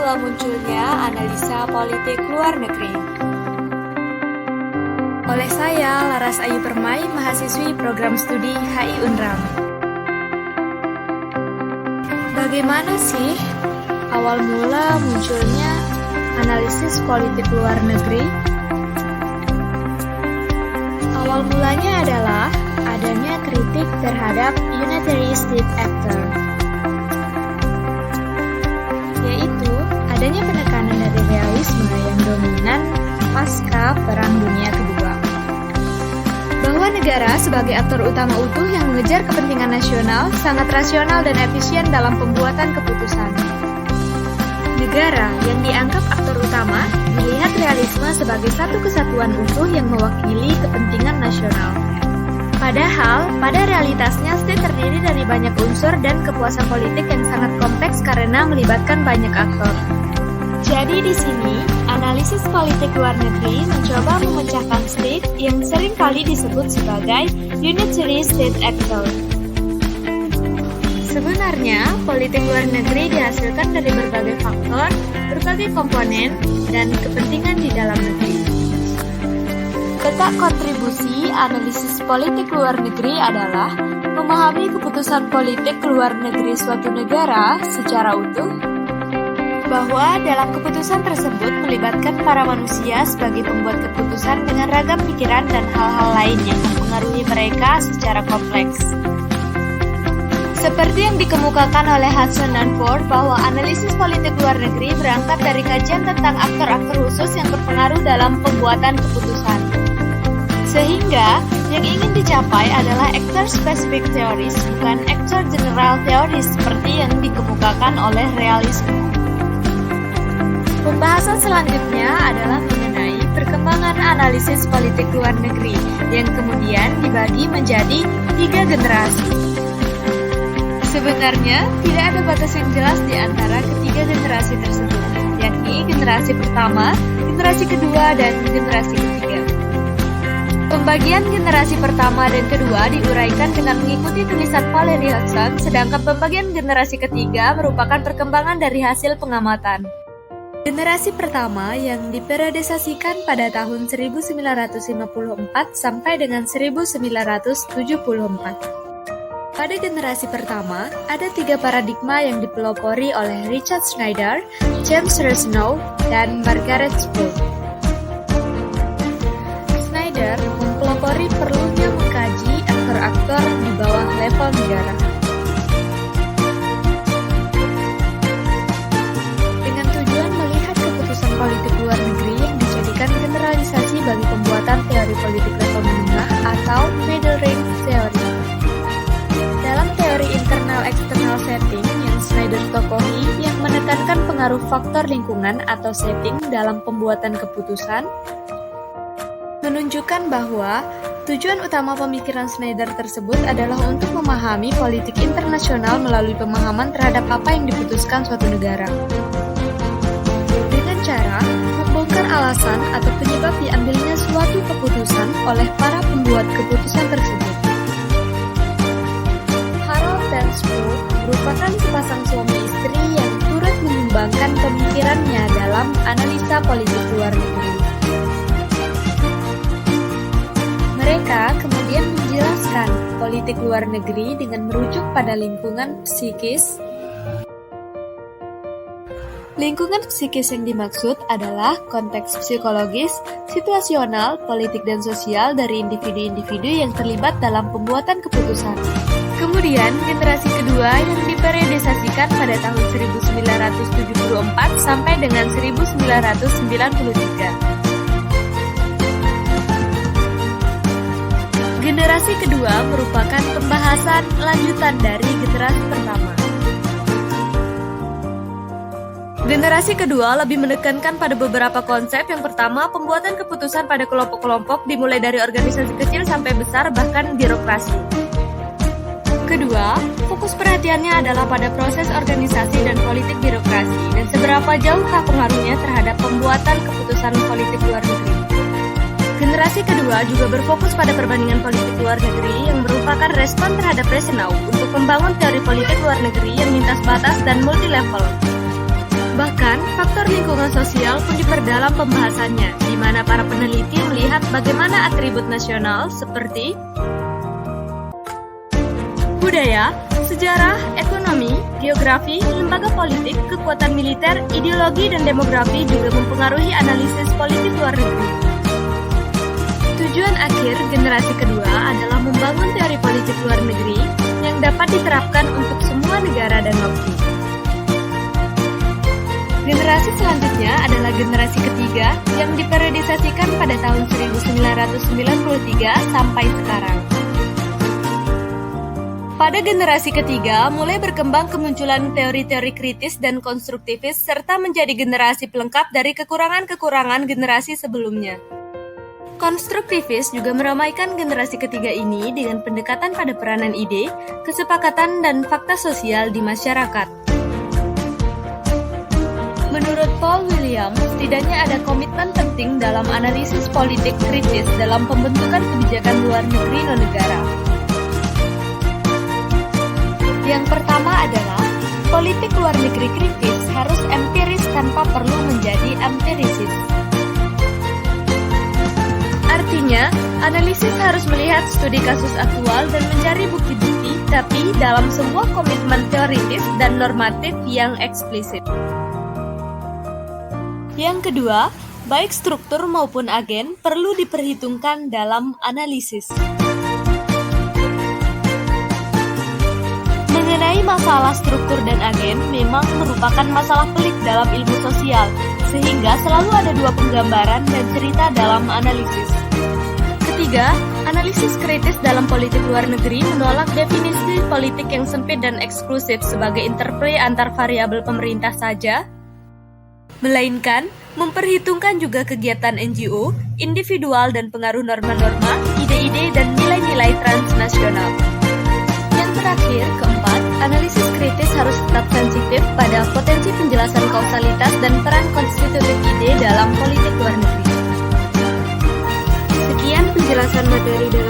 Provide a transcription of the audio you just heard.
mula munculnya analisa politik luar negeri. Oleh saya, Laras Ayu Permai, mahasiswi program studi HI Unram. Bagaimana sih awal mula munculnya analisis politik luar negeri? Awal mulanya adalah adanya kritik terhadap unitary state actor, yaitu adanya penekanan dari realisme yang dominan pasca Perang Dunia Kedua, bahwa negara sebagai aktor utama utuh yang mengejar kepentingan nasional sangat rasional dan efisien dalam pembuatan keputusan. Negara yang dianggap aktor utama melihat realisme sebagai satu kesatuan utuh yang mewakili kepentingan nasional. Padahal, pada realitasnya state terdiri dari banyak unsur dan kepuasan politik yang sangat kompleks karena melibatkan banyak aktor. Jadi di sini, analisis politik luar negeri mencoba memecahkan state yang seringkali disebut sebagai unitary state actor. Sebenarnya, politik luar negeri dihasilkan dari berbagai faktor, berbagai komponen, dan kepentingan di dalam negeri. Peta kontribusi analisis politik luar negeri adalah memahami keputusan politik luar negeri suatu negara secara utuh, bahwa dalam keputusan tersebut melibatkan para manusia sebagai pembuat keputusan dengan ragam pikiran dan hal-hal lain yang mempengaruhi mereka secara kompleks. Seperti yang dikemukakan oleh Hudson dan Ford bahwa analisis politik luar negeri berangkat dari kajian tentang aktor-aktor khusus yang berpengaruh dalam pembuatan keputusan. Sehingga, yang ingin dicapai adalah actor-specific theories, bukan actor-general theories seperti yang dikemukakan oleh realisme. Pembahasan selanjutnya adalah mengenai perkembangan analisis politik luar negeri, yang kemudian dibagi menjadi 3 generasi. Sebenarnya, tidak ada batas yang jelas di antara ketiga generasi tersebut, yakni generasi pertama, generasi kedua, dan generasi ketiga. Pembagian generasi pertama dan kedua diuraikan dengan mengikuti tulisan Valery Hudson, sedangkan pembagian generasi ketiga merupakan perkembangan dari hasil pengamatan. Generasi pertama yang diperiodisasikan pada tahun 1954 sampai dengan 1974. Pada generasi pertama, ada 3 paradigma yang dipelopori oleh Richard Schneider, James Reznor, dan Margaret Spurr. Schneider mempelopori perlunya mengkaji aktor-aktor di bawah level negara. Dengan tujuan melihat keputusan politik luar negeri yang dijadikan generalisasi bagi pembuatan teori politik level menengah atau middle range theory. Dalam teori internal-external setting yang Schneider tokohi yang menekankan pengaruh faktor lingkungan atau setting dalam pembuatan keputusan, menunjukkan bahwa tujuan utama pemikiran Schneider tersebut adalah untuk memahami politik internasional melalui pemahaman terhadap apa yang diputuskan suatu negara. Dengan cara membongkar alasan atau penyebab diambilnya suatu keputusan oleh para pembuat keputusan tersebut. Dan Spurr merupakan sepasang suami istri yang turut menyumbangkan pemikirannya dalam analisa politik luar negeri. Mereka kemudian menjelaskan politik luar negeri dengan merujuk pada lingkungan psikis. Lingkungan psikis yang dimaksud adalah konteks psikologis, situasional, politik dan sosial dari individu-individu yang terlibat dalam pembuatan keputusan. Kemudian, generasi kedua yang diperiodisasikan pada tahun 1974 sampai dengan 1993. Generasi kedua merupakan pembahasan lanjutan dari generasi pertama. Generasi kedua lebih menekankan pada beberapa konsep. Yang pertama, pembuatan keputusan pada kelompok-kelompok dimulai dari organisasi kecil sampai besar bahkan birokrasi. Kedua, fokus perhatiannya adalah pada proses organisasi dan politik birokrasi dan seberapa jauhkah pengaruhnya terhadap pembuatan keputusan politik luar negeri. Generasi kedua juga berfokus pada perbandingan politik luar negeri yang merupakan respon terhadap Reznor untuk membangun teori politik luar negeri yang lintas batas dan multi-level. Bahkan, Bahkan, faktor lingkungan sosial pun diperdalam pembahasannya, di mana para peneliti melihat bagaimana atribut nasional seperti budaya, sejarah, ekonomi, geografi, lembaga politik, kekuatan militer, ideologi, dan demografi juga mempengaruhi analisis politik luar negeri. Tujuan akhir generasi kedua adalah membangun teori politik luar negeri yang dapat diterapkan untuk semua negara dan waktu. Generasi selanjutnya adalah generasi ketiga yang diperiodisasikan pada tahun 1993 sampai sekarang. Pada generasi ketiga, mulai berkembang kemunculan teori-teori kritis dan konstruktivis serta menjadi generasi pelengkap dari kekurangan-kekurangan generasi sebelumnya. Konstruktivis juga meramaikan generasi ketiga ini dengan pendekatan pada peranan ide, kesepakatan, dan fakta sosial di masyarakat. Menurut Paul Williams, setidaknya ada komitmen penting dalam analisis politik kritis dalam pembentukan kebijakan luar negeri non-negara. Yang pertama adalah, politik luar negeri kritis harus empiris tanpa perlu menjadi empirisis. Artinya, analisis harus melihat studi kasus aktual dan mencari bukti-bukti, tapi dalam sebuah komitmen teoritis dan normatif yang eksplisit. Yang kedua, baik struktur maupun agen perlu diperhitungkan dalam analisis. Mengenai masalah struktur dan agen memang merupakan masalah pelik dalam ilmu sosial, sehingga selalu ada dua penggambaran dan cerita dalam analisis. Ketiga, analisis kritis dalam politik luar negeri menolak definisi politik yang sempit dan eksklusif sebagai interplay antar variabel pemerintah saja, melainkan memperhitungkan juga kegiatan NGO, individual dan pengaruh norma-norma, ide-ide dan nilai-nilai transnasional. Yang terakhir, keempat, analisis kritis harus tetap sensitif pada potensi penjelasan kausalitas dan peran konstitutif ide dalam politik luar negeri. Sekian penjelasan materi dalam